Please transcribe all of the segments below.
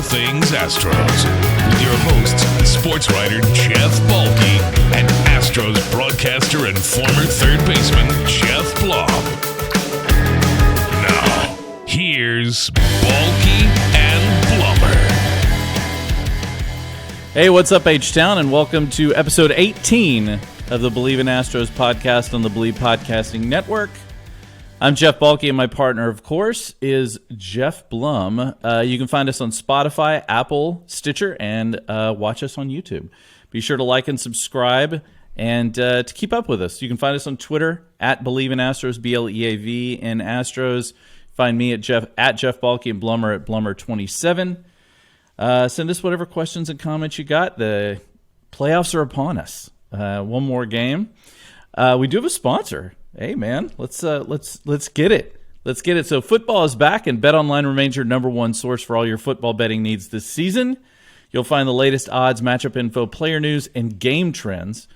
all things Astros with your hosts, sports writer Jeff Balke and Astros broadcaster and former third baseman Jeff Blum. Now, here's Balke and Blummer. Hey, what's up, H-Town, and welcome to episode 18 of the Believe in Astros podcast on the Believe Podcasting Network. I'm Jeff Balke, and my partner, of course, is Jeff Blum. You can find us on Spotify, Apple, Stitcher, and watch us on YouTube. Be sure to like and subscribe, and to keep up with us, you can find us on Twitter, at Believe in Astros, BLEAV in Astros. Find me at Jeff Balke and Blummer at Blummer27. Send us whatever questions and comments you got. The playoffs are upon us. One more game. We do have a sponsor. Hey man, let's get it. Let's get it. So football is back, and BetOnline remains your number one source for all your football betting needs this season. You'll find the latest odds, matchup info, player news, and game trends.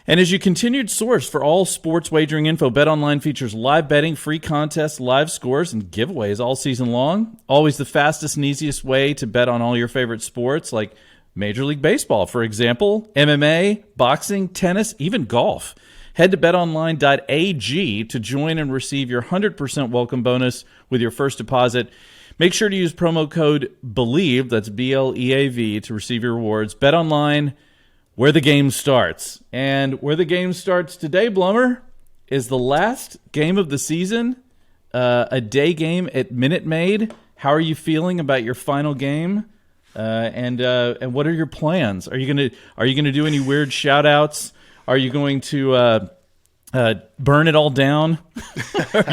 And as your continued source for all sports wagering info, BetOnline features live betting, free contests, live scores, and giveaways all season long. Always the fastest and easiest way to bet on all your favorite sports, like Major League Baseball, for example, MMA, boxing, tennis, even golf. Head to betonline.ag to join and receive your 100% welcome bonus with your first deposit. Make sure to use promo code BELIEVE, that's B-L-E-A-V, to receive your rewards. BetOnline, where the game starts. And where the game starts today, Blummer, is the last game of the season, a day game at Minute Maid. How are you feeling about your final game? And what are your plans? Are you gonna do any weird shout outs? Are you going to burn it all down? Can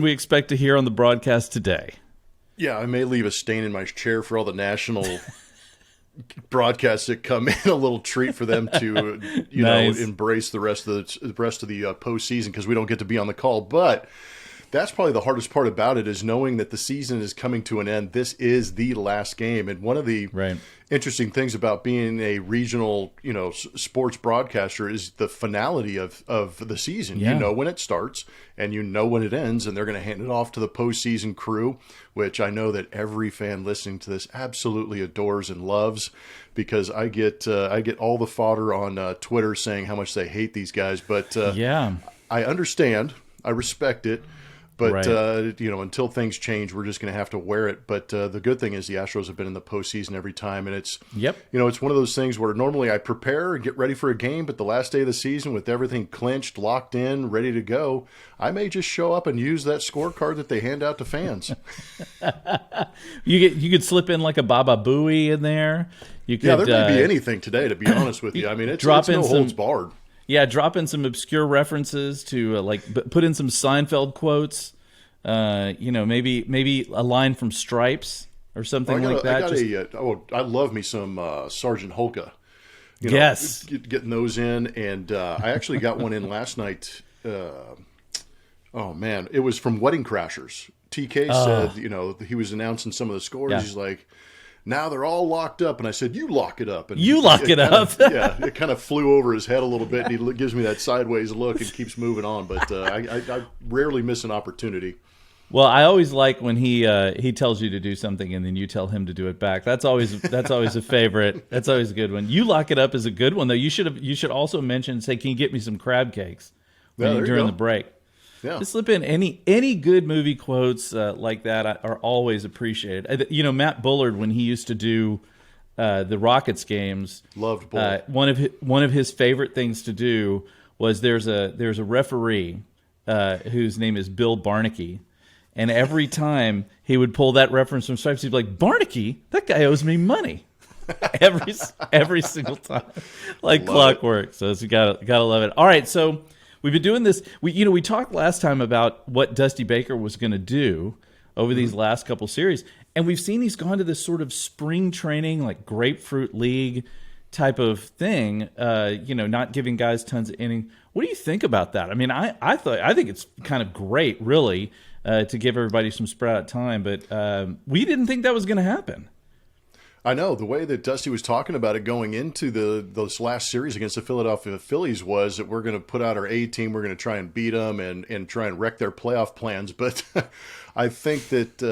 we expect to hear on the broadcast today? Yeah, I may leave a stain in my chair for all the national broadcasts that come in. A little treat for them to Nice. embrace the rest of the postseason, because we don't get to be on the call. But that's probably the hardest part about it, is knowing that the season is coming to an end. This is the last game. And one of the interesting things about being a regional, sports broadcaster is the finality of the season. Yeah. You know when it starts and you know when it ends, and they're going to hand it off to the postseason crew, which I know that every fan listening to this absolutely adores and loves, because I get all the fodder on Twitter saying how much they hate these guys. But I understand. I respect it. But, until things change, we're just going to have to wear it. But the good thing is the Astros have been in the postseason every time. And it's, it's one of those things where normally I prepare and get ready for a game, but the last day of the season with everything clinched, locked in, ready to go, I may just show up and use that scorecard that they hand out to fans. You could slip in like a Baba Booey in there. There may be anything today, to be honest with you. I mean, it's no holds barred. Yeah, drop in some obscure references to put in some Seinfeld quotes. Maybe a line from Stripes or something like that. I love me some Sergeant Holka. Yes, getting those in, and I actually got one in last night. Oh man, it was from Wedding Crashers. TK said, he was announcing some of the scores. Yeah. He's like, now they're all locked up. And I said, you lock it up. And you lock it up. It kind of flew over his head a little bit. And he gives me that sideways look and keeps moving on. But I rarely miss an opportunity. Well, I always like when he tells you to do something and then you tell him to do it back. That's always a favorite. That's always a good one. You lock it up is a good one, though. You should also mention, say, can you get me some crab cakes during the break? Yeah. Just slip in any good movie quotes like that are always appreciated. Matt Bullard, when he used to do the Rockets games, loved Bullard. One of his favorite things to do was there's a referee whose name is Bill Barnaky, and every time he would pull that reference from Stripes, he'd be like, "Barnaky, that guy owes me money." every single time, like clockwork. So you gotta love it. All right, so. We've been doing this. We talked last time about what Dusty Baker was going to do over these last couple series, and we've seen he's gone to this sort of spring training, like grapefruit league type of thing. Not giving guys tons of innings. What do you think about that? I mean, I think it's kind of great, really, to give everybody some spread out time, but we didn't think that was going to happen. I know the way that Dusty was talking about it going into those last series against the Philadelphia Phillies was that we're going to put out our A team, we're going to try and beat them and try and wreck their playoff plans. But I think that,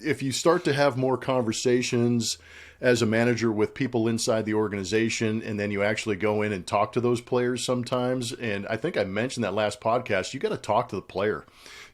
if you start to have more conversations as a manager with people inside the organization, and then you actually go in and talk to those players sometimes, and I think I mentioned that last podcast, you got to talk to the player.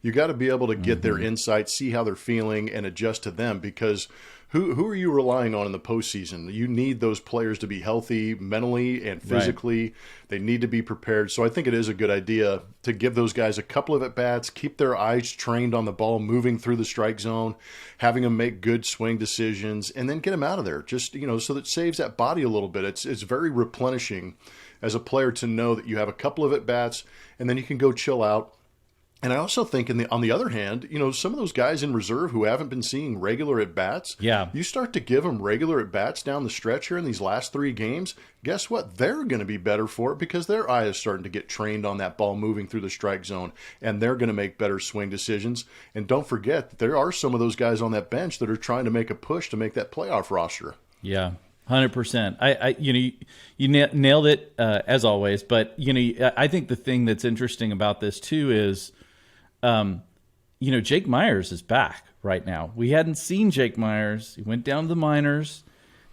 You got to be able to get their insights, see how they're feeling, and adjust to them, because who are you relying on in the postseason? You need those players to be healthy mentally and physically. Right. They need to be prepared. So I think it is a good idea to give those guys a couple of at-bats, keep their eyes trained on the ball, moving through the strike zone, having them make good swing decisions, and then get them out of there. Just, so that it saves that body a little bit. It's very replenishing as a player to know that you have a couple of at-bats, and then you can go chill out. And I also think on the other hand, some of those guys in reserve who haven't been seeing regular at-bats, you start to give them regular at-bats down the stretch here in these last 3 games, guess what? They're going to be better for it because their eye is starting to get trained on that ball moving through the strike zone, and they're going to make better swing decisions. And don't forget that there are some of those guys on that bench that are trying to make a push to make that playoff roster. Yeah. 100%. You nailed it as always. But I think the thing that's interesting about this too is, Jake Myers is back right now. We hadn't seen Jake Myers. He went down to the minors.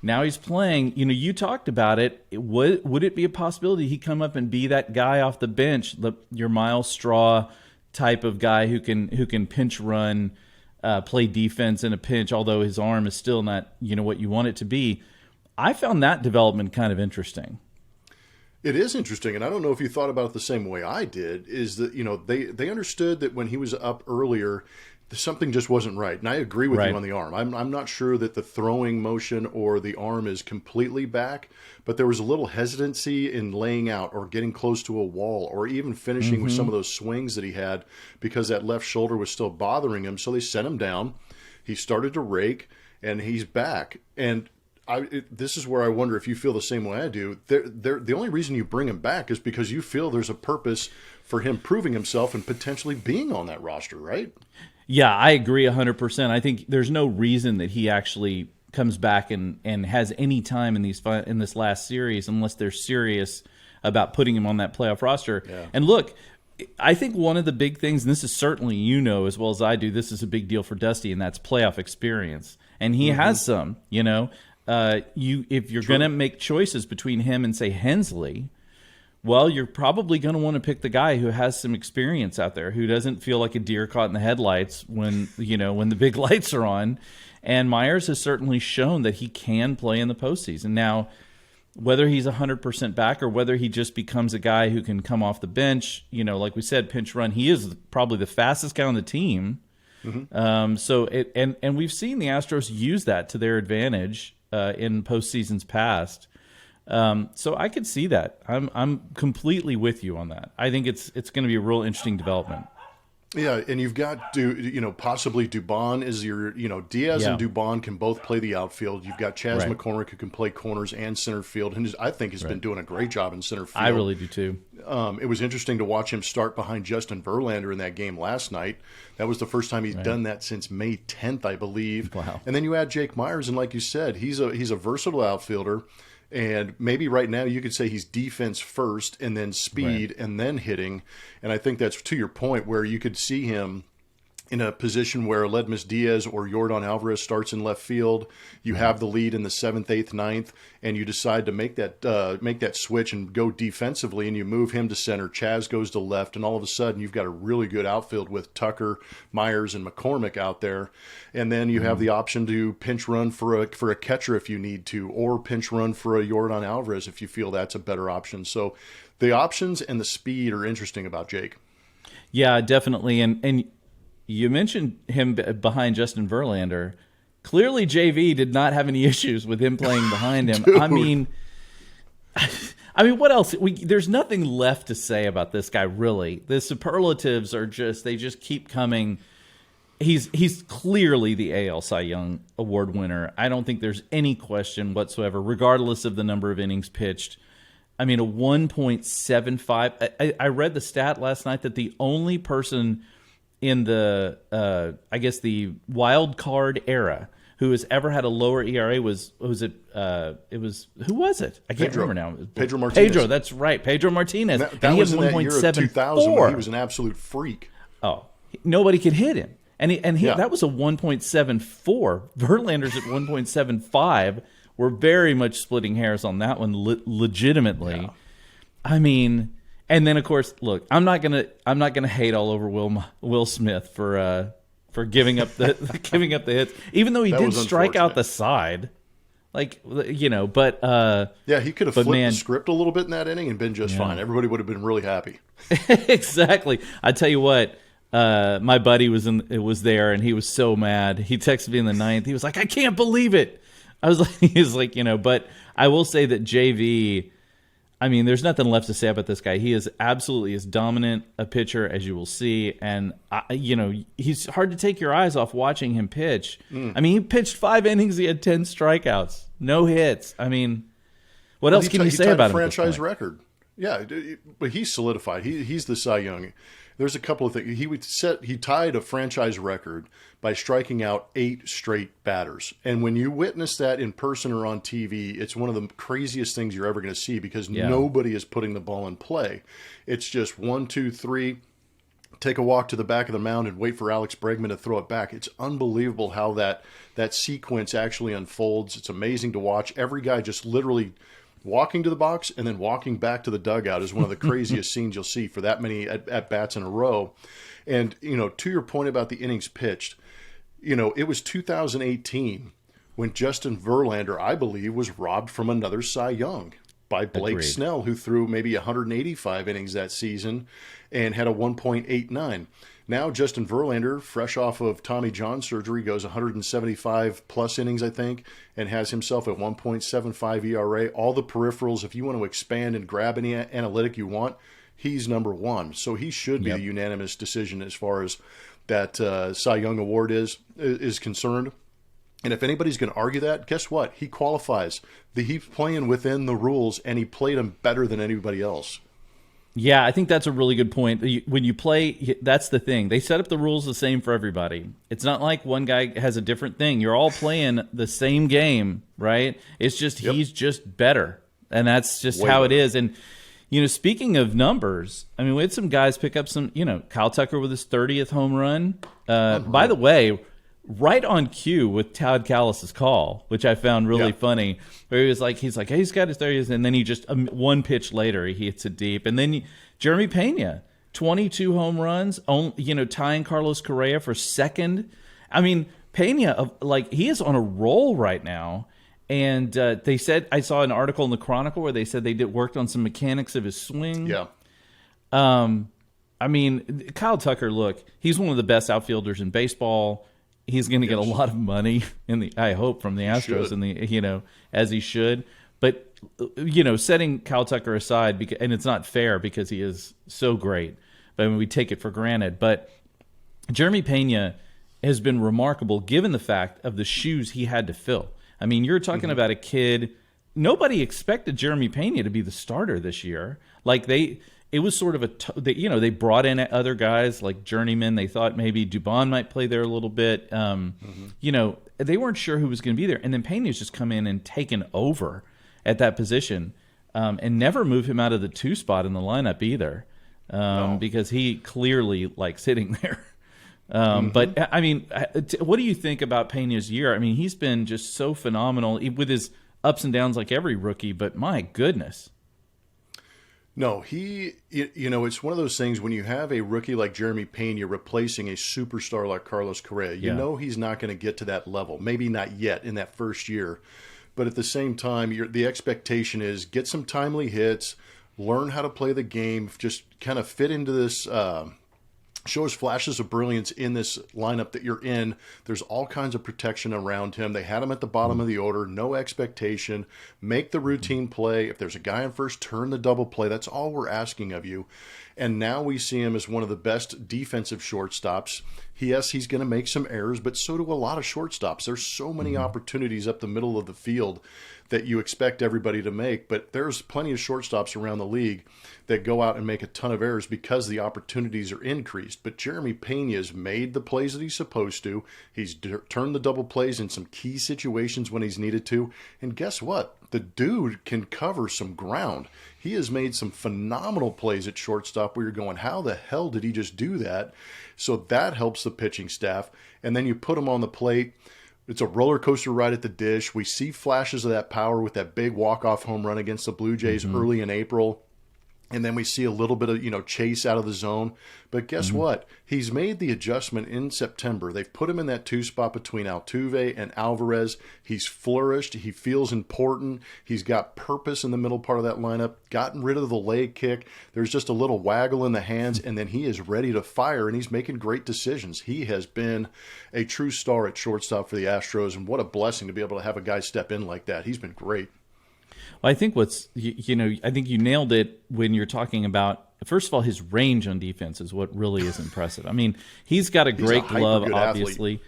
Now he's playing. You talked about it. Would it be a possibility he come up and be that guy off the bench, your Miles Straw type of guy who can pinch run, play defense in a pinch, although his arm is still not what you want it to be. I found that development kind of interesting. It is interesting, and I don't know if you thought about it the same way I did, is that, they understood that when he was up earlier, something just wasn't right. And I agree with you on the arm. I'm not sure that the throwing motion or the arm is completely back, but there was a little hesitancy in laying out or getting close to a wall or even finishing with some of those swings that he had because that left shoulder was still bothering him. So they sent him down. He started to rake, and he's back. And this is where I wonder if you feel the same way I do. The only reason you bring him back is because you feel there's a purpose for him proving himself and potentially being on that roster, right? Yeah, I agree 100%. I think there's no reason that he actually comes back and has any time in this last series unless they're serious about putting him on that playoff roster. Yeah. And look, I think one of the big things, and this is certainly as well as I do, this is a big deal for Dusty, and that's playoff experience. And he has some, if you're going to make choices between him and, say, Hensley, well, you're probably going to want to pick the guy who has some experience out there, who doesn't feel like a deer caught in the headlights when the big lights are on. And Myers has certainly shown that he can play in the postseason. Now, whether he's 100% back or whether he just becomes a guy who can come off the bench, like we said, pinch run, he is probably the fastest guy on the team. And we've seen the Astros use that to their advantage in postseasons past. So I could see that. I'm completely with you on that. I think it's going to be a real interesting development. Yeah, and you've got possibly Dubon is your Diaz and Dubon can both play the outfield. You've got Chas McCormick who can play corners and center field, and I think has been doing a great job in center field. I really do too. It was interesting to watch him start behind Justin Verlander in that game last night. That was the first time he's done that since May 10th, I believe. Wow. And then you add Jake Myers, and like you said, he's a versatile outfielder. And maybe right now you could say he's defense first and then speed and then hitting. And I think that's to your point where you could see him in a position where Aledmus Diaz or Yordan Alvarez starts in left field. You have the lead in the 7th, 8th, 9th, and you decide to make that switch and go defensively, and you move him to center. Chas goes to left, and all of a sudden you've got a really good outfield with Tucker, Myers, and McCormick out there. And then you have the option to pinch run for a catcher if you need to, or pinch run for a Yordan Alvarez if you feel that's a better option. So the options and the speed are interesting about Jake. Yeah, definitely. And you mentioned him behind Justin Verlander. Clearly, JV did not have any issues with him playing behind him. Dude. I mean, what else? There's nothing left to say about this guy, really. The superlatives they just keep coming. He's clearly the AL Cy Young Award winner. I don't think there's any question whatsoever, regardless of the number of innings pitched. I mean, a 1.75. I read the stat last night that the only person in the, the wild card era who has ever had a lower ERA who was it? I can't remember now. Pedro Martinez. Pedro, that's right. Pedro Martinez. That was in that year of 2000 when he was an absolute freak. Oh, nobody could hit him. And that was a 1.74. Verlander's at 1.75. We're very much splitting hairs on that one legitimately. Yeah. I mean, and then of course, look, I'm not gonna hate all over Will Smith for giving up the hits, even though he did strike out the side, but yeah, he could have flipped the script a little bit in that inning and been just fine. Everybody would have been really happy. Exactly. I tell you what, my buddy was there and he was so mad. He texted me in the ninth. He was like, "I can't believe it." But I will say that JV. I mean, there's nothing left to say about this guy. He is absolutely as dominant a pitcher as you will see. And, he's hard to take your eyes off watching him pitch. I mean, he pitched 5 innings. He had 10 strikeouts, no hits. I mean, what else can you say about him? Franchise record. Yeah, but he's solidified. He's the Cy Young. There's a couple of things. He tied a franchise record by striking out 8 straight batters. And when you witness that in person or on TV, it's one of the craziest things you're ever going to see because nobody is putting the ball in play. It's just 1, 2, 3, take a walk to the back of the mound and wait for Alex Bregman to throw it back. It's unbelievable how that sequence actually unfolds. It's amazing to watch. Every guy just literally walking to the box and then walking back to the dugout is one of the craziest scenes you'll see for that many at-bats in a row. And, to your point about the innings pitched, it was 2018 when Justin Verlander, I believe, was robbed from another Cy Young by Blake Agreed. Snell, who threw maybe 185 innings that season and had a 1.89. Now Justin Verlander, fresh off of Tommy John surgery, goes 175 plus innings, I think, and has himself at 1.75 ERA. All the peripherals, if you want to expand and grab any analytic you want, he's number one. So he should be the unanimous decision as far as that Cy Young Award is concerned. And if anybody's going to argue that, guess what? He qualifies. He's playing within the rules, and he played them better than anybody else. Yeah, I think that's a really good point. When you play, that's the thing. They set up the rules the same for everybody. It's not like one guy has a different thing. You're all playing the same game, right? It's just he's just better, and that's just how it is. And, speaking of numbers, I mean, we had some guys pick up some, Kyle Tucker with his 30th home run. By the way, right on cue with Todd Callis' call, which I found really funny, where he's like, hey, he's got his 30th, and then he just, one pitch later, he hits it deep. And then Jeremy Pena, 22 home runs, tying Carlos Correa for second. I mean, Pena, he is on a roll right now. And they said, I saw an article in the Chronicle where they said they worked on some mechanics of his swing. Yeah. I mean, Kyle Tucker, look, he's one of the best outfielders in baseball. He's going to get a lot of money I hope, from the Astros as he should. But setting Kyle Tucker aside, and it's not fair because he is so great. But I mean, we take it for granted. But Jeremy Pena has been remarkable given the fact of the shoes he had to fill. I mean, you're talking about a kid. Nobody expected Jeremy Pena to be the starter this year. It was sort of they brought in other guys like journeymen. They thought maybe Dubon might play there a little bit. They weren't sure who was going to be there. And then Pena's just come in and taken over at that position and never move him out of the 2 spot in the lineup either because he clearly likes hitting there. But, I mean, what do you think about Pena's year? I mean, he's been just so phenomenal with his ups and downs like every rookie, but my goodness. No, it's one of those things when you have a rookie like Jeremy Pena replacing a superstar like Carlos Correa, you know he's not going to get to that level. Maybe not yet in that first year. But at the same time, the expectation is get some timely hits, learn how to play the game, just kind of fit into this show us flashes of brilliance in this lineup that you're in. There's all kinds of protection around him. They had him at the bottom of the order, no expectation. Make the routine play. If there's a guy on first, turn the double play. That's all we're asking of you. And now we see him as one of the best defensive shortstops. Yes, he's going to make some errors, but so do a lot of shortstops. There's so many opportunities up the middle of the field that you expect everybody to make, but there's plenty of shortstops around the league that go out and make a ton of errors because the opportunities are increased. But Jeremy Pena has made the plays that he's supposed to. He's turned the double plays in some key situations when he's needed to. And guess what? The dude can cover some ground. He has made some phenomenal plays at shortstop where you're going, how the hell did he just do that? So that helps the pitching staff. And then you put him on the plate. It's a roller coaster ride at the dish. We see flashes of that power with that big walk-off home run against the Blue Jays early in April. And then we see a little bit of, chase out of the zone. But guess what? He's made the adjustment in September. They've put him in that 2 spot between Altuve and Alvarez. He's flourished. He feels important. He's got purpose in the middle part of that lineup, gotten rid of the leg kick. There's just a little waggle in the hands, and then he is ready to fire, and he's making great decisions. He has been a true star at shortstop for the Astros, and what a blessing to be able to have a guy step in like that. He's been great. Well, I think I think you nailed it when you're talking about, first of all, his range on defense is what really is impressive. I mean, he's got a great glove, obviously. Athlete.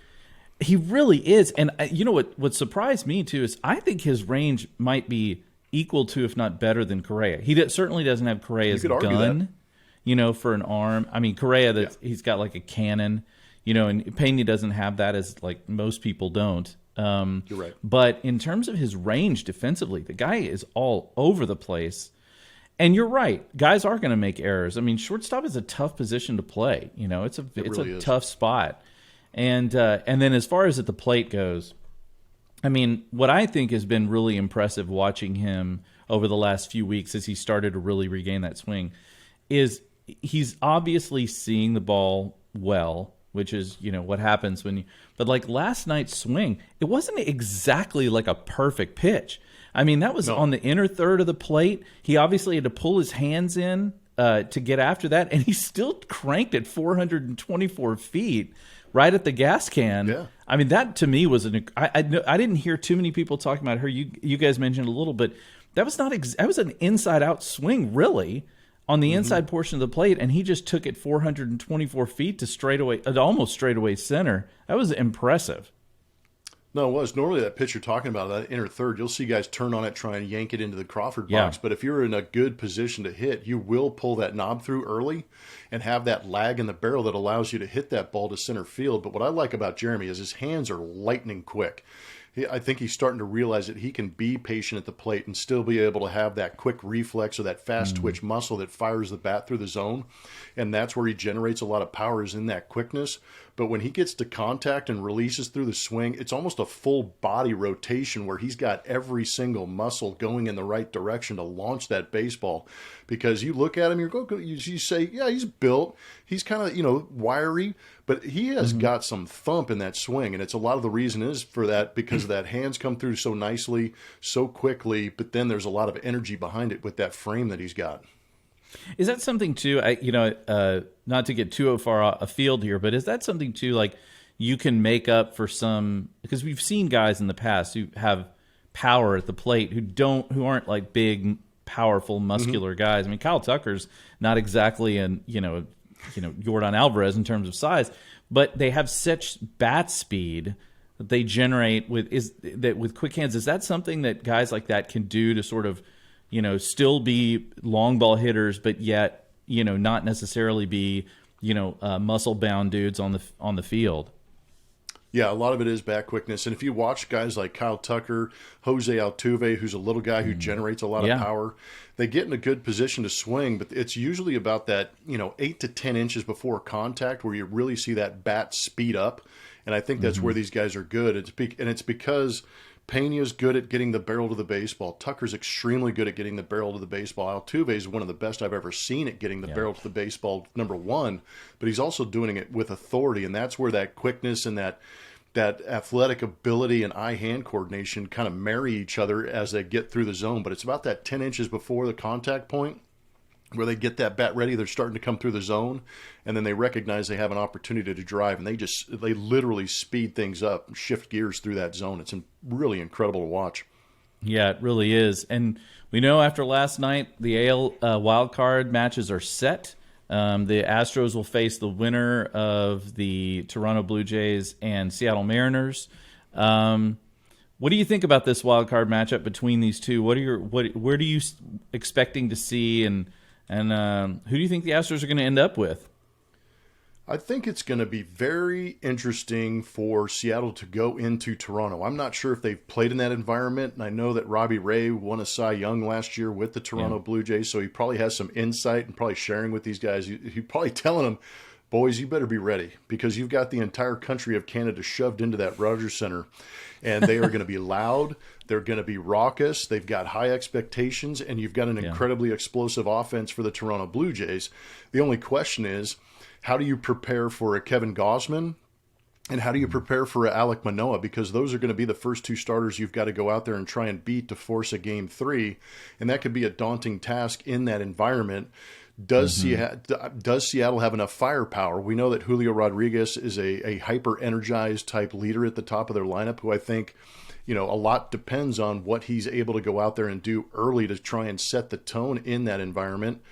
He really is. And you know what surprised me, too, is I think his range might be equal to, if not better than Correa. He certainly doesn't have Correa's gun, for an arm. I mean, Correa, he's got like a cannon, and Pena doesn't have that, as like most people don't. You're right. But in terms of his range defensively, the guy is all over the place. And you're right. Guys are going to make errors. I mean, shortstop is a tough position to play. It's a tough spot. And then as far as at the plate goes, I mean, what I think has been really impressive watching him over the last few weeks as he started to really regain that swing is he's obviously seeing the ball well, which is, what happens when you... But like last night's swing, it wasn't exactly like a perfect pitch. I mean, that was on the inner third of the plate. He obviously had to pull his hands in to get after that, and he still cranked at 424 feet right at the gas can. Yeah. I mean, that to me was I didn't hear too many people talking about her. You guys mentioned a little, but that was that was an inside-out swing, really, on the inside portion of the plate, and he just took it 424 feet to almost straightaway center. That was impressive. No, it was. Normally that pitch you're talking about, that inner third, you'll see guys turn on it, try and yank it into the Crawford box. But if you're in a good position to hit, you will pull that knob through early and have that lag in the barrel that allows you to hit that ball to center field. But what I like about Jeremy is his hands are lightning quick. I think he's starting to realize that he can be patient at the plate and still be able to have that quick reflex or that fast twitch muscle that fires the bat through the zone. And that's where he generates a lot of power, is in that quickness. But when he gets to contact and releases through the swing, it's almost a full body rotation where he's got every single muscle going in the right direction to launch that baseball. Because you look at him, you say, yeah, he's built. He's kind of, wiry, but he has got some thump in that swing. And it's a lot of the reason is for that, because that hands come through so nicely, so quickly, but then there's a lot of energy behind it with that frame that he's got. Is that something too? Not to get too far afield here, but is that something too? Like you can make up for some, because we've seen guys in the past who have power at the plate who aren't like big, powerful, muscular guys. I mean, Kyle Tucker's not exactly Yordan Alvarez in terms of size, but they have such bat speed that they generate with quick hands. Is that something that guys like that can do to sort of, still be long ball hitters, but yet, not necessarily be, muscle bound dudes on the field? Yeah, a lot of it is bat quickness. And if you watch guys like Kyle Tucker, Jose Altuve, who's a little guy who generates a lot of power, they get in a good position to swing, but it's usually about that, 8 to 10 inches before contact where you really see that bat speed up. And I think that's where these guys are good. It's because Pena's good at getting the barrel to the baseball. Tucker's extremely good at getting the barrel to the baseball. Altuve is one of the best I've ever seen at getting the barrel to the baseball, number one. But he's also doing it with authority, and that's where that quickness and that athletic ability and eye-hand coordination kind of marry each other as they get through the zone. But it's about that 10 inches before the contact point where they get that bat ready, they're starting to come through the zone, and then they recognize they have an opportunity to drive, and they literally speed things up, shift gears through that zone. It's really incredible to watch. Yeah, it really is. And we know after last night, the AL wild card matches are set. The Astros will face the winner of the Toronto Blue Jays and Seattle Mariners. What What do you think about this wild card matchup between these two? Where do you expecting to see, and who do you think the Astros are going to end up with? I think it's going to be very interesting for Seattle to go into Toronto. I'm not sure if they've played in that environment, and I know that Robbie Ray won a Cy Young last year with the Toronto Blue Jays, so he probably has some insight and probably sharing with these guys. He's probably telling them, boys, you better be ready because you've got the entire country of Canada shoved into that Rogers Center, and they are going to be loud. They're going to be raucous. They've got high expectations, and you've got an incredibly explosive offense for the Toronto Blue Jays. The only question is, how do you prepare for a Kevin Gausman, and how do you prepare for a Alek Manoah? Because those are going to be the first two starters you've got to go out there and try and beat to force a Game 3, and that could be a daunting task in that environment. Does Seattle have enough firepower? We know that Julio Rodriguez is a hyper-energized type leader at the top of their lineup, who I think, a lot depends on what he's able to go out there and do early to try and set the tone in that environment.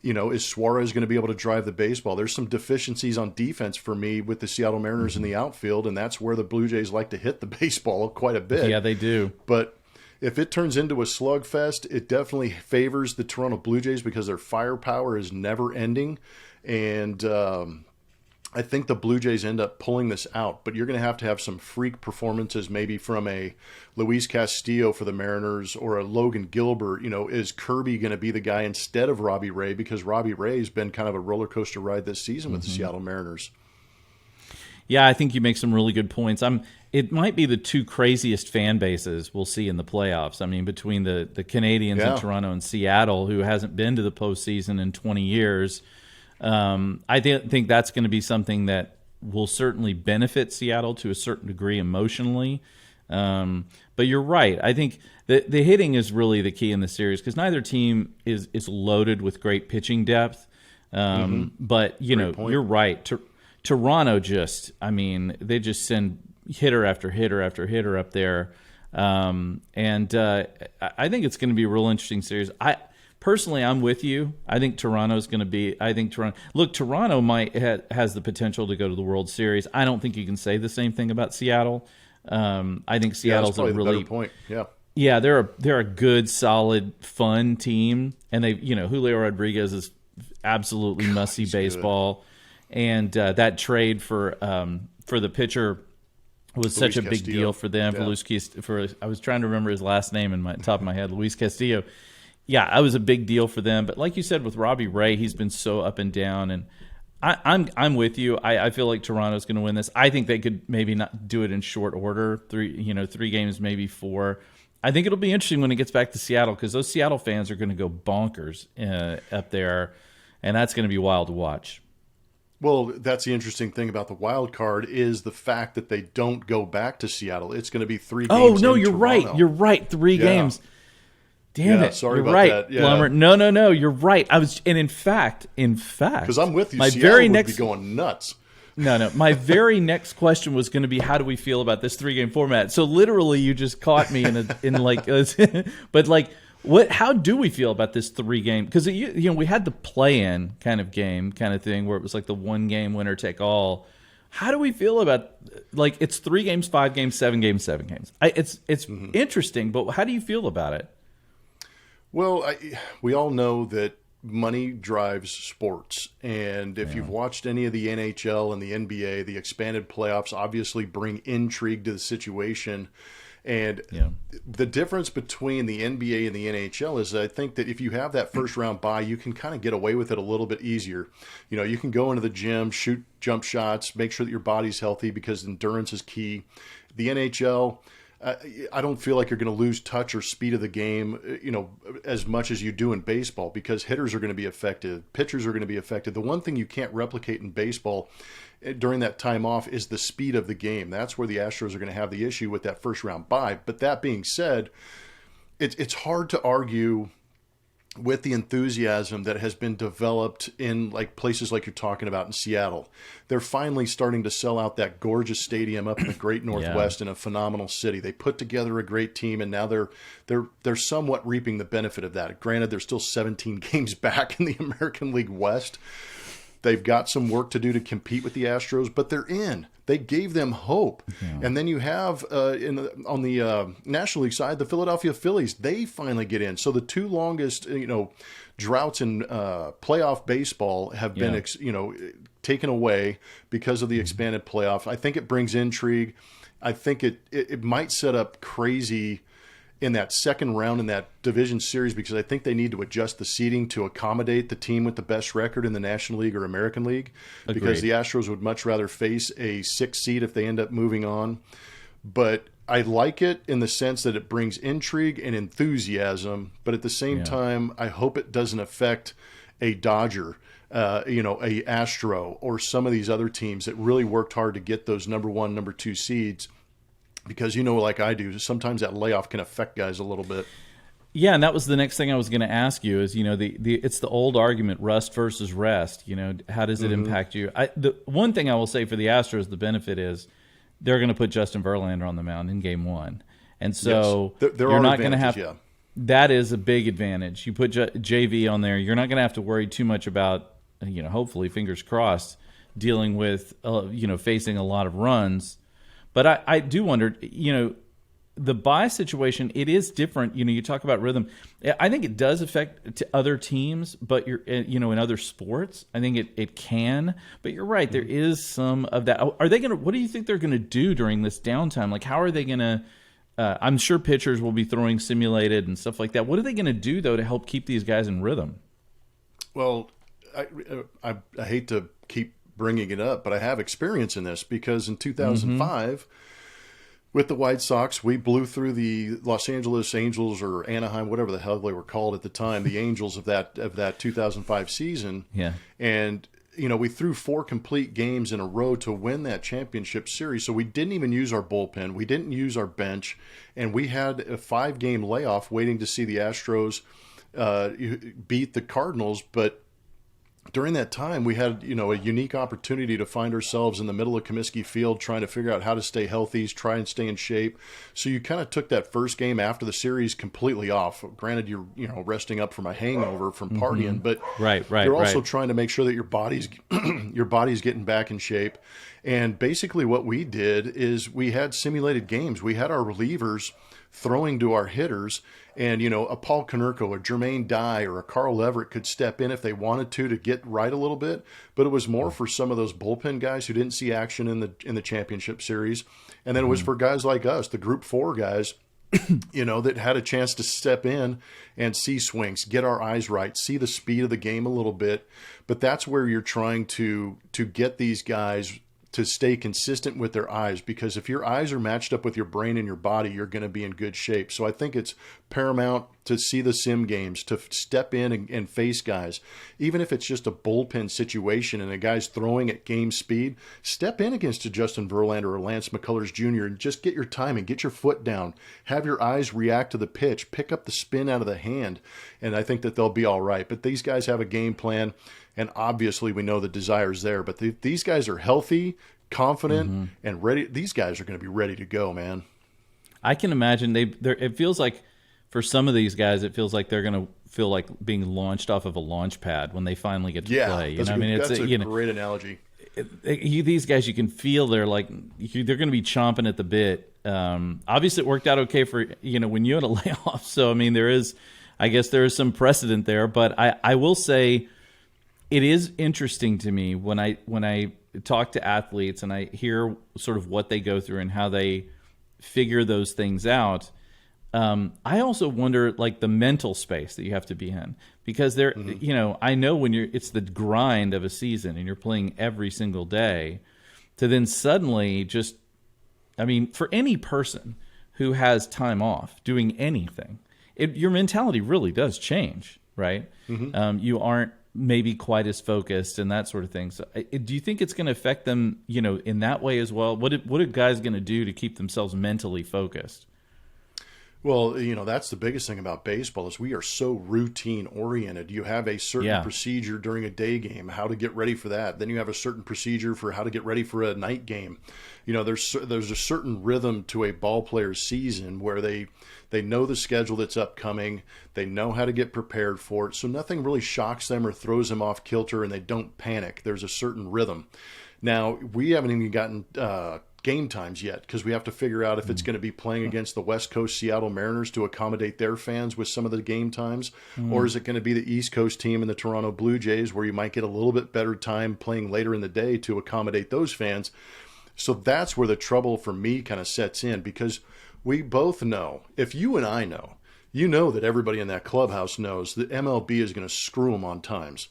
Is Suarez going to be able to drive the baseball? There's some deficiencies on defense for me with the Seattle Mariners in the outfield, and that's where the Blue Jays like to hit the baseball quite a bit. Yeah, they do. But if it turns into a slugfest, it definitely favors the Toronto Blue Jays because their firepower is never ending. And I think the Blue Jays end up pulling this out, but you're going to have some freak performances, maybe from a Luis Castillo for the Mariners or a Logan Gilbert. Is Kirby going to be the guy instead of Robbie Ray? Because Robbie Ray's been kind of a roller coaster ride this season with the Seattle Mariners. Yeah, I think you make some really good points. It might be the two craziest fan bases we'll see in the playoffs. I mean, between the Canadians in Toronto and Seattle, who hasn't been to the postseason in 20 years. I think that's going to be something that will certainly benefit Seattle to a certain degree emotionally. But you're right. I think the hitting is really the key in the series because neither team is loaded with great pitching depth. But, you're right. Toronto they just send hitter after hitter after hitter up there. I think it's going to be a real interesting series. Personally, I'm with you. I think Toronto's going to be. Toronto has the potential to go to the World Series. I don't think you can say the same thing about Seattle. I think Seattle's a really better point. Yeah, they're a good, solid, fun team, and Julio Rodriguez is absolutely must-see baseball, and that trade for the pitcher was such a big deal for them. For I was trying to remember his last name in my top of my head, Luis Castillo. Yeah, that was a big deal for them. But like you said, with Robbie Ray, he's been so up and down. And I'm with you. I feel like Toronto's going to win this. I think they could maybe not do it in short order, 3 games, maybe 4. I think it'll be interesting when it gets back to Seattle because those Seattle fans are going to go bonkers up there, and that's going to be wild to watch. Well, that's the interesting thing about the wild card is the fact that they don't go back to Seattle. It's going to be 3 games. Oh no, you're Toronto. right. You're right. 3 games. Damn it! Sorry you're about right, that. Yeah. Blummer. No. You're right. In fact, because I'm with you. My Seattle very would next be going nuts. No. My very next question was going to be, how do we feel about this 3-game format? So literally, you just caught me but what? How do we feel about this 3-game? Because we had the play-in kind of game, kind of thing, where it was like the 1-game winner take all. How do we feel about it's 3 games, 5 games, 7 games, 7 games? It's interesting, but how do you feel about it? Well, we all know that money drives sports. And if you've watched any of the NHL and the NBA, the expanded playoffs obviously bring intrigue to the situation. And the difference between the NBA and the NHL is I think that if you have that first round bye, you can kind of get away with it a little bit easier. You can go into the gym, shoot jump shots, make sure that your body's healthy because endurance is key. The NHL, I don't feel like you're going to lose touch or speed of the game, as much as you do in baseball because hitters are going to be affected, pitchers are going to be affected. The one thing you can't replicate in baseball during that time off is the speed of the game. That's where the Astros are going to have the issue with that first round bye. But that being said, it's hard to argue with the enthusiasm that has been developed in places like you're talking about in Seattle. They're finally starting to sell out that gorgeous stadium up in the great Northwest in a phenomenal city. They put together a great team, and now they're somewhat reaping the benefit of that. Granted, they're still 17 games back in the American League West, They've got some work to do to compete with the Astros, but they're in. They gave them hope. Yeah. And then you have on the National League side, the Philadelphia Phillies. They finally get in. So the two longest, droughts in playoff baseball have been, taken away because of the expanded playoff. I think it brings intrigue. I think it might set up crazy in that second round in that division series, because I think they need to adjust the seeding to accommodate the team with the best record in the National League or American League. Agreed. Because the Astros would much rather face a 6 seed if they end up moving on. But I like it in the sense that it brings intrigue and enthusiasm, but at the same time, I hope it doesn't affect a Dodger, a Astro, or some of these other teams that really worked hard to get those number 1, number 2 seeds. Because like I do, sometimes that layoff can affect guys a little bit. Yeah, and that was the next thing I was going to ask you is, it's the old argument, rust versus rest. How does it impact you? The one thing I will say for the Astros, the benefit is they're going to put Justin Verlander on the mound in Game 1. And so you're not going to have – that is a big advantage. You put JV on there, you're not going to have to worry too much about, hopefully, fingers crossed, dealing with, facing a lot of runs. But I do wonder, the buy situation, it is different. You talk about rhythm. I think it does affect other teams, but in other sports, I think it can. But you're right, there is some of that. Are they going to? What do you think they're going to do during this downtime? Like, how are they going to? I'm sure pitchers will be throwing simulated and stuff like that. What are they going to do though to help keep these guys in rhythm? Well, I hate to keep bringing it up, but I have experience in this because in 2005 with the White Sox, we blew through the Los Angeles Angels, or Anaheim, whatever the hell they were called at the time, the Angels of that 2005 season. Yeah. And we threw 4 complete games in a row to win that championship series. So we didn't even use our bullpen. We didn't use our bench. And we had a 5-game layoff waiting to see the Astros beat the Cardinals. But during that time, we had, a unique opportunity to find ourselves in the middle of Comiskey Field trying to figure out how to stay healthy, try and stay in shape. So you kind of took that first game after the series completely off. Granted, you're, resting up from a hangover from partying, but you're also trying to make sure that your body's getting back in shape. And basically what we did is we had simulated games. We had our relievers throwing to our hitters, and a Paul Konerko, a Jermaine Dye, or a Carl Everett could step in if they wanted to get right a little bit, but it was more for some of those bullpen guys who didn't see action in the championship series, and then it was for guys like us, the Group 4 guys, that had a chance to step in and see swings, get our eyes right, see the speed of the game a little bit. But that's where you're trying to get these guys to stay consistent with their eyes, because if your eyes are matched up with your brain and your body, you're going to be in good shape. So I think it's paramount to see the sim games, to step in and face guys. Even if it's just a bullpen situation and a guy's throwing at game speed, step in against a Justin Verlander or Lance McCullers Jr. and just get your timing, get your foot down, have your eyes react to the pitch, pick up the spin out of the hand, and I think that they'll be all right. But these guys have a game plan, and obviously we know the desire's there. But these guys are healthy, confident, and ready. These guys are going to be ready to go, man. I can imagine it feels like for some of these guys, it feels like they're going to feel like being launched off of a launch pad when they finally get to play. That's a great analogy. These guys, you can feel they're going to be chomping at the bit. Obviously, it worked out okay for when you had a layoff. So I guess there is some precedent there. But I will say, it is interesting to me when I talk to athletes and I hear sort of what they go through and how they figure those things out. I also wonder, like, the mental space that you have to be in, because I know when it's the grind of a season and you're playing every single day, to then suddenly for any person who has time off doing anything, your mentality really does change, right? You aren't maybe quite as focused and that sort of thing. So do you think it's going to affect them, in that way as well? What are guys going to do to keep themselves mentally focused? Well, that's the biggest thing about baseball is we are so routine oriented. You have a certain procedure during a day game, how to get ready for that. Then you have a certain procedure for how to get ready for a night game. There's a certain rhythm to a ball player's season where they know the schedule that's upcoming. They know how to get prepared for it. So nothing really shocks them or throws them off kilter, and they don't panic. There's a certain rhythm. Now, we haven't even gotten game times yet because we have to figure out if it's going to be playing against the West Coast Seattle Mariners to accommodate their fans with some of the game times, or is it going to be the East Coast team and the Toronto Blue Jays where you might get a little bit better time playing later in the day to accommodate those fans. So that's where the trouble for me kind of sets in, because we both know, if you and I know, that everybody in that clubhouse knows that MLB is going to screw them on times.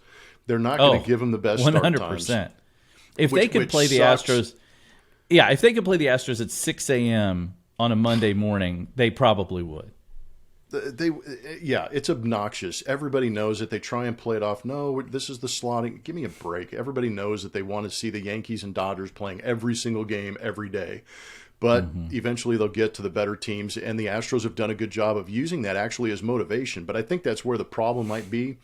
They're not going to give them the best 100%. Start times. If they could play the Astros... Yeah, if they could play the Astros at 6 a.m. on a Monday morning, they probably would. It's obnoxious. Everybody knows it. They try and play it off. No, this is the slotting. Give me a break. Everybody knows that they want to see the Yankees and Dodgers playing every single game every day. But eventually they'll get to the better teams, and the Astros have done a good job of using that actually as motivation. But I think that's where the problem might be,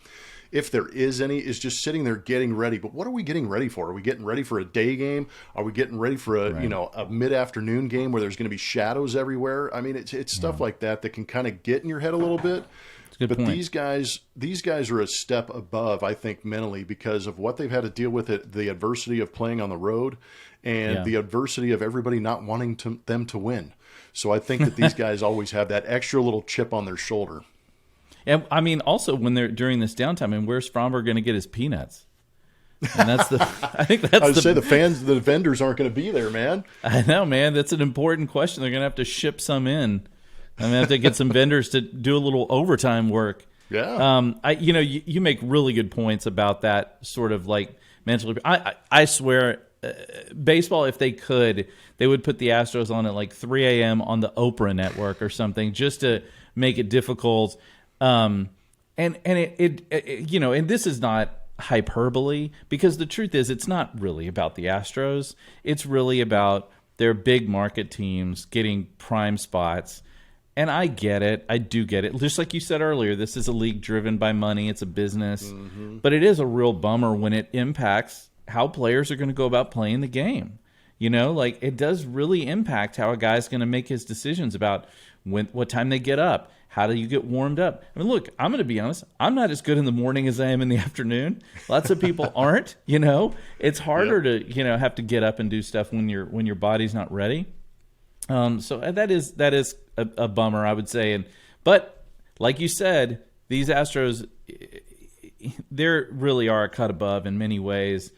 if there is any, is just sitting there getting ready. But what are we getting ready for? Are we getting ready for a day game? Are we getting ready for a mid-afternoon game where there's going to be shadows everywhere? I mean, it's stuff like that can kind of get in your head a little bit. But these guys are a step above, I think, mentally, because of what they've had to deal with, the adversity of playing on the road and the adversity of everybody not wanting them to win. So I think that these guys always have that extra little chip on their shoulder. And I mean, also when they're during this downtime, where's Fromber going to get his peanuts? And that's I think that's I would say the vendors aren't going to be there, man. I know, man. That's an important question. They're going to have to ship some in. I'm going to have to get some vendors to do a little overtime work. Yeah. You make really good points about that sort of like mentally. I swear, baseball, if they could, they would put the Astros on at like 3 a.m. on the Oprah network or something just to make it difficult. And this is not hyperbole, because the truth is it's not really about the Astros. It's really about their big market teams getting prime spots. And I get it. I do get it. Just like you said earlier, this is a league driven by money. It's a business. But it is a real bummer when it impacts how players are going to go about playing the game. Like it does really impact how a guy's going to make his decisions about what time they get up. How do you get warmed up? I mean, look, I'm going to be honest. I'm not as good in the morning as I am in the afternoon. Lots of people aren't. It's harder to have to get up and do stuff when your body's not ready. So that is a bummer, I would say. But like you said, these Astros, they really are a cut above in many ways.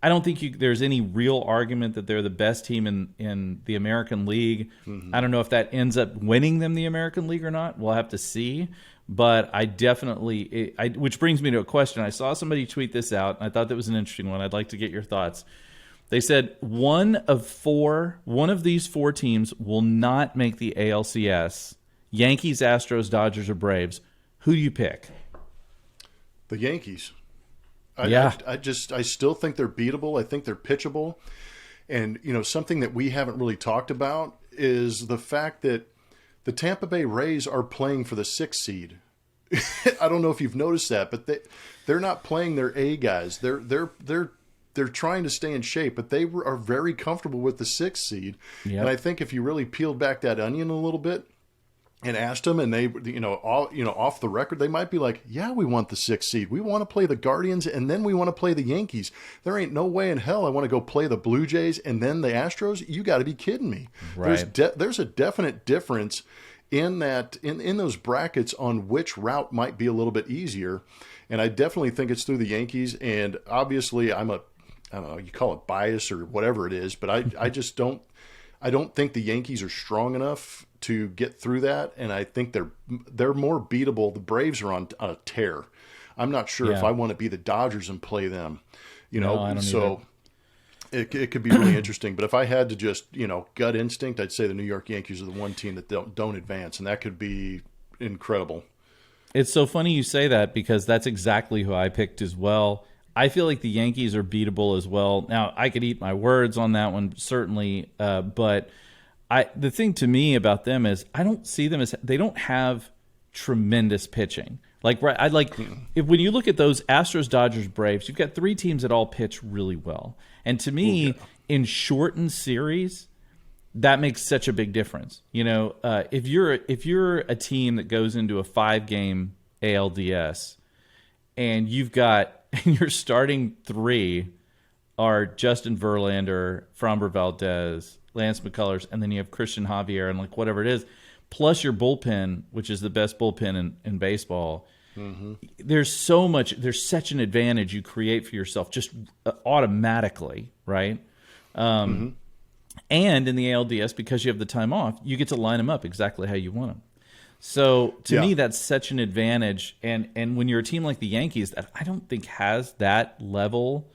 I don't think there's any real argument that they're the best team in the American League. I don't know if that ends up winning them the American League or not. We'll have to see. But I definitely, which brings me to a question. I saw somebody tweet this out, and I thought that was an interesting one. I'd like to get your thoughts. They said one of these four teams will not make the ALCS. Yankees, Astros, Dodgers, or Braves. Who do you pick? The Yankees. I still think they're beatable. I think they're pitchable. And, something that we haven't really talked about is the fact that the Tampa Bay Rays are playing for the 6th seed. I don't know if you've noticed that, but they're not playing their A guys. They're trying to stay in shape, but they are very comfortable with the 6th seed. Yep. And I think if you really peeled back that onion a little bit and asked them, and they, off the record, they might be like, yeah, we want the 6th seed. We want to play the Guardians, and then we want to play the Yankees. There ain't no way in hell I want to go play the Blue Jays and then the Astros. You got to be kidding me. Right. There's a definite difference in that, in those brackets on which route might be a little bit easier. And I definitely think it's through the Yankees. And obviously I don't know, you call it bias or whatever it is, but I just don't think the Yankees are strong enough to get through that, and I think they're more beatable. The Braves are on a tear. I'm not sure if I want to be the Dodgers and play them. No, I don't either. It could be really interesting. But if I had to just gut instinct, I'd say the New York Yankees are the one team that don't advance, and that could be incredible. It's so funny you say that, because that's exactly who I picked as well. I feel like the Yankees are beatable as well. Now, I could eat my words on that one, certainly, but the thing to me about them is I don't see them as they don't have tremendous pitching. Like when you look at those Astros, Dodgers, Braves, you've got three teams that all pitch really well. And to me, in shortened series, that makes such a big difference. If you're a team that goes into a 5-game ALDS and your starting three are Justin Verlander, Framber Valdez, Lance McCullers, and then you have Christian Javier and whatever it is, plus your bullpen, which is the best bullpen in baseball. Mm-hmm. There's such an advantage you create for yourself just automatically, right? And in the ALDS, because you have the time off, you get to line them up exactly how you want them. So to me, that's such an advantage. And when you're a team like the Yankees, that I don't think has that level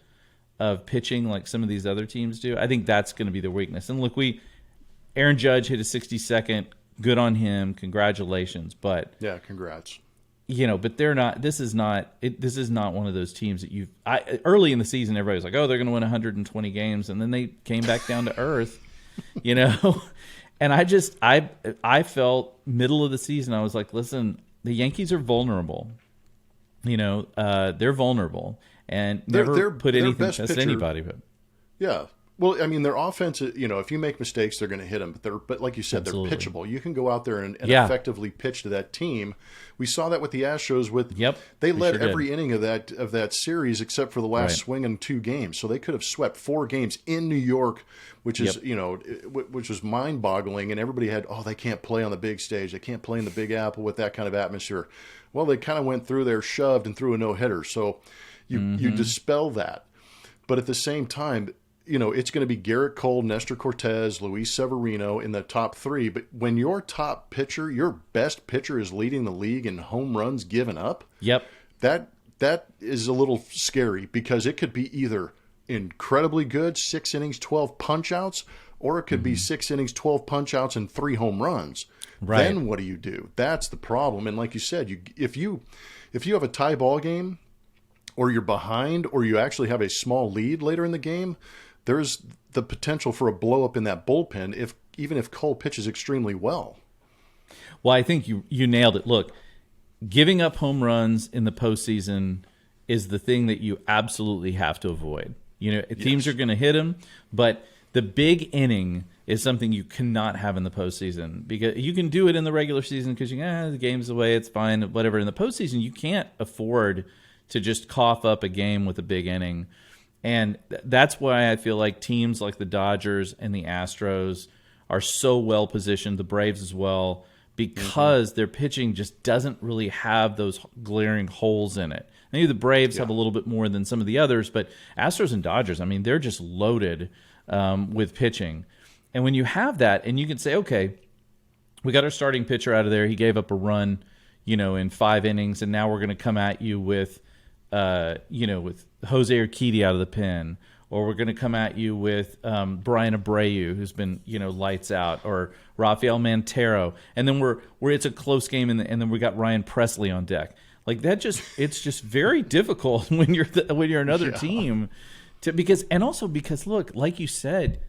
of pitching like some of these other teams do, I think that's going to be the weakness. And look, Aaron Judge hit a 62nd. Good on him. Congratulations. But yeah, congrats. But they're not. This is not one of those teams that early in the season everybody was like, oh, they're going to win 120 games, and then they came back down to earth, And I felt middle of the season I was like, listen, the Yankees are vulnerable. They're vulnerable and never put anything past anybody. But yeah. Well, I mean, their offense, if you make mistakes, they're going to hit them. But like you said, Absolutely. They're pitchable. You can go out there and effectively pitch to that team. We saw that with the Astros. They led every inning of that series except for the last swing in 2 games. So they could have swept 4 games in New York, which is which was mind-boggling. And everybody had, they can't play on the big stage. They can't play in the Big Apple with that kind of atmosphere. Well, they kind of went through there, shoved, and threw a no-hitter. So you dispel that. But at the same time, it's going to be Garrett Cole, Nestor Cortez, Luis Severino in the top 3. But when your top pitcher, your best pitcher, is leading the league in home runs given up, that is a little scary because it could be either incredibly good, 6 innings, 12 punch-outs, or it could be 6 innings, 12 punch-outs, and 3 home runs. Right. Then what do? That's the problem. And like you said, if you have a tie ball game, or you're behind, or you actually have a small lead later in the game, there's the potential for a blow up in that bullpen even if Cole pitches extremely well. Well, I think you nailed it. Look, giving up home runs in the postseason is the thing that you absolutely have to avoid. Teams are going to hit them, but the big inning is something you cannot have in the postseason because you can do it in the regular season because the game's away, it's fine, whatever. In the postseason, you can't afford to just cough up a game with a big inning. And that's why I feel like teams like the Dodgers and the Astros are so well positioned, the Braves as well, because their pitching just doesn't really have those glaring holes in it. Maybe the Braves have a little bit more than some of the others, but Astros and Dodgers, I mean, they're just loaded with pitching. And when you have that, and you can say, okay, we got our starting pitcher out of there. He gave up a run, in 5 innings, and now we're going to come at you with with Jose Urquidy out of the pen, or we're going to come at you with Brian Abreu, who's been lights out, or Rafael Montero, and then it's a close game, and then we got Ryan Presley on deck. Like that, it's just very difficult when you're another team, because look, like you said,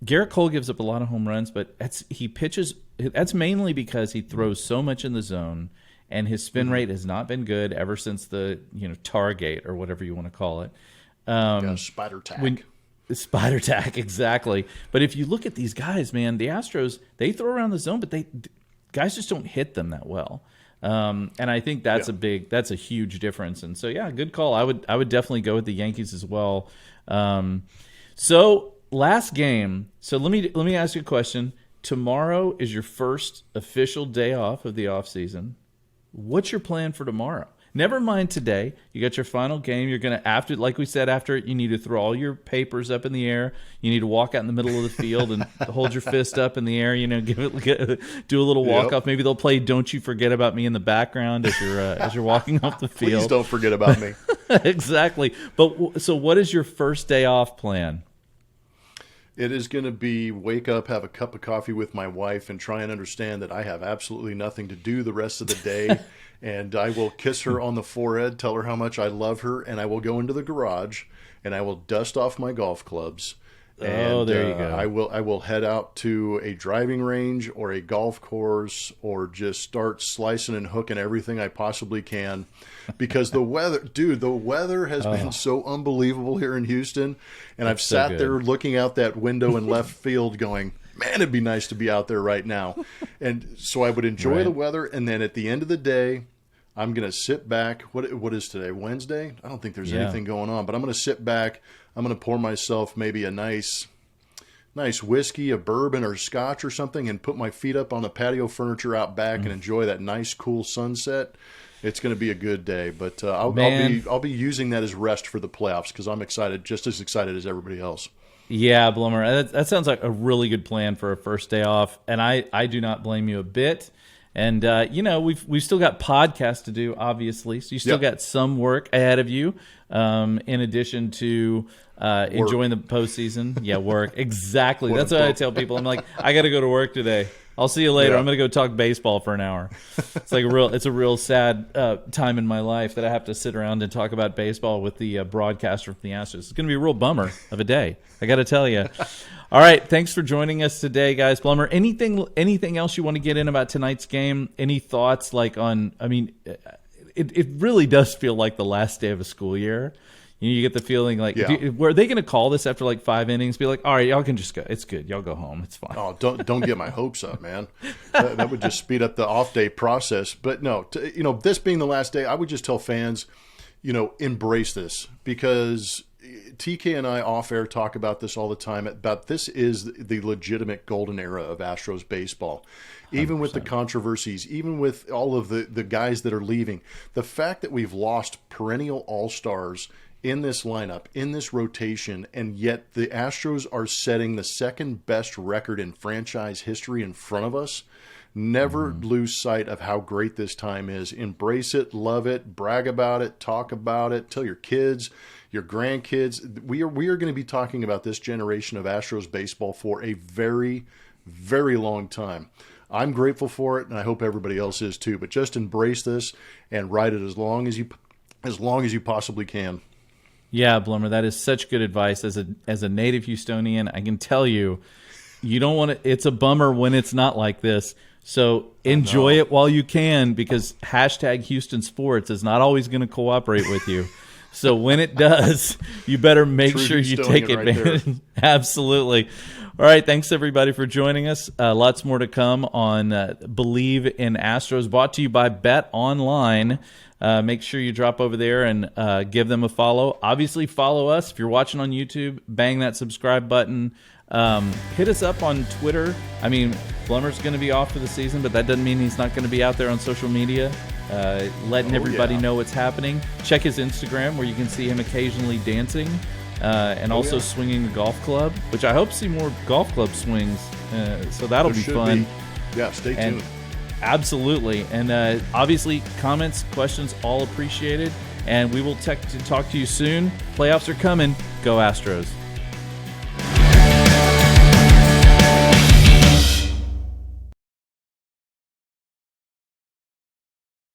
Garrett Cole gives up a lot of home runs, but he pitches. That's mainly because he throws so much in the zone. And his spin rate has not been good ever since the Targate or whatever you want to call it. Spider tack. Spider tack, exactly. But if you look at these guys, man, the Astros, they throw around the zone, but guys just don't hit them that well. And I think that's a huge difference. And so good call. I would definitely go with the Yankees as well. So last game. So let me ask you a question. Tomorrow is your first official day off of the offseason. What's your plan for tomorrow? Never mind today. You got your final game. You're going to, like we said, after it, you need to throw all your papers up in the air. You need to walk out in the middle of the field and hold your fist up in the air, do a little walk off. Maybe they'll play Don't You Forget About Me in the background as you're walking off the field. Please don't forget about me. Exactly. But so what is your first day off plan? It is going to be wake up, have a cup of coffee with my wife, and try and understand that I have absolutely nothing to do the rest of the day. And I will kiss her on the forehead, tell her how much I love her, and I will go into the garage, and I will dust off my golf clubs, And, there you go. I will head out to a driving range or a golf course or just start slicing and hooking everything I possibly can, because the weather has been so unbelievable here in Houston, and I've sat there looking out that window in left field going, man, it'd be nice to be out there right now. And so I would enjoy the weather, and then at the end of the day, I'm going to sit back. What is today? Wednesday? I don't think there's anything going on, but I'm going to sit back. I'm going to pour myself maybe a nice whiskey, a bourbon or scotch or something, and put my feet up on the patio furniture out back and enjoy that nice, cool sunset. It's going to be a good day, but I'll be using that as rest for the playoffs, because I'm excited, just as excited as everybody else. Yeah, Blummer, that sounds like a really good plan for a first day off, and I do not blame you a bit. And we've still got podcasts to do, obviously, so you still got some work ahead of you, in addition to enjoying the postseason. Yeah, work. Exactly. That's what I tell people. I'm like, I got to go to work today. I'll see you later. I'm going to go talk baseball for an hour. It's like it's a real sad time in my life that I have to sit around and talk about baseball with the broadcaster from the Astros. It's going to be a real bummer of a day, I got to tell you. All right, thanks for joining us today, guys. Blummer, anything else you want to get in about tonight's game? Any thoughts it really does feel like the last day of a school year. You get the feeling like, were they going to call this after like 5 innings? Be like, all right, y'all can just go. It's good. Y'all go home. It's fine. Oh, don't get my hopes up, man. That would just speed up the off-day process. But no, this being the last day, I would just tell fans, embrace this, because TK and I off-air talk about this all the time, about this is the legitimate golden era of Astros baseball. 100%. Even with the controversies, even with all of the guys that are leaving, the fact that we've lost perennial all-stars in this lineup, in this rotation, and yet the Astros are setting the second best record in franchise history in front of us. Never lose sight of how great this time is. Embrace it, love it, brag about it, talk about it, tell your kids, your grandkids. We are going to be talking about this generation of Astros baseball for a very, very long time. I'm grateful for it, and I hope everybody else is too. But just embrace this and ride it as long as you possibly can. Yeah, Blummer, that is such good advice. As a native Houstonian, I can tell you, you don't want to. It's a bummer when it's not like this. So enjoy it while you can, because #Houston Sports is not always going to cooperate with you. So when it does, you better make sure you take advantage. Right. Absolutely. All right, thanks everybody for joining us. Lots more to come on Believe in Astros, brought to you by Bet Online. Make sure you drop over there and give them a follow. Obviously, follow us. If you're watching on YouTube, bang that subscribe button. Hit us up on Twitter. I mean, Blummer's going to be off for the season, but that doesn't mean he's not going to be out there on social media, letting everybody know what's happening. Check his Instagram, where you can see him occasionally dancing and also swinging a golf club, which I hope see more golf club swings. So that'll be fun. Yeah, stay tuned. Absolutely. And obviously, comments, questions, all appreciated. And we will talk to you soon. Playoffs are coming. Go Astros.